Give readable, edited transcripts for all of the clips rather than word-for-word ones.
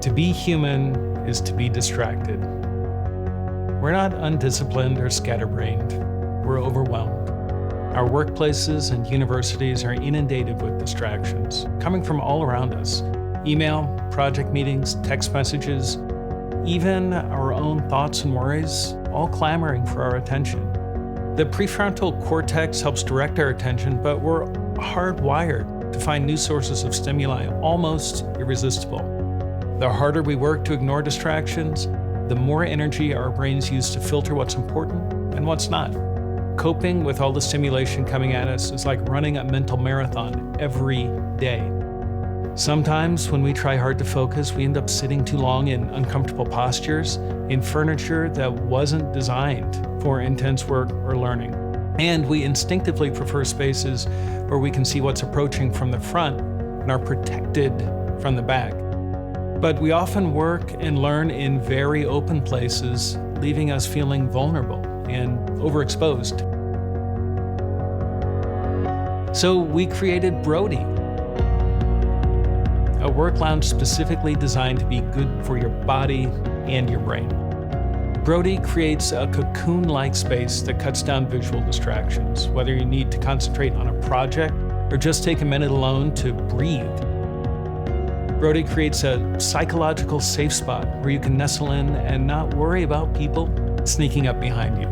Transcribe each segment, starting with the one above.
To be human is to be distracted. We're not undisciplined or scatterbrained. We're overwhelmed. Our workplaces and universities are inundated with distractions, coming from all around us. Email, project meetings, text messages, even our own thoughts and worries, all clamoring for our attention. The prefrontal cortex helps direct our attention, but we're hardwired to find new sources of stimuli almost irresistible. The harder we work to ignore distractions, the more energy our brains use to filter what's important and what's not. Coping with all the stimulation coming at us is like running a mental marathon every day. Sometimes when we try hard to focus, we end up sitting too long in uncomfortable postures, in furniture that wasn't designed for intense work or learning. And we instinctively prefer spaces where we can see what's approaching from the front and are protected from the back. But we often work and learn in very open places, leaving us feeling vulnerable and overexposed. So we created Brody, a work lounge specifically designed to be good for your body and your brain. Brody creates a cocoon-like space that cuts down visual distractions, whether you need to concentrate on a project or just take a minute alone to breathe. Brody creates a psychological safe spot where you can nestle in and not worry about people sneaking up behind you.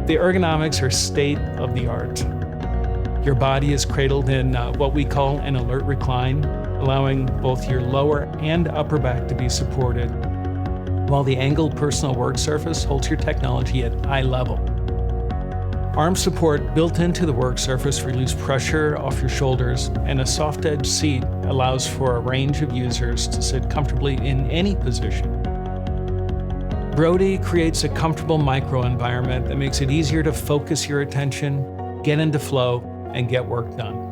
The ergonomics are state of the art. Your body is cradled in what we call an alert recline, allowing both your lower and upper back to be supported, while the angled personal work surface holds your technology at eye level. Arm support built into the work surface relieves pressure off your shoulders, and a soft edge seat allows for a range of users to sit comfortably in any position. Brody creates a comfortable microenvironment that makes it easier to focus your attention, get into flow, and get work done.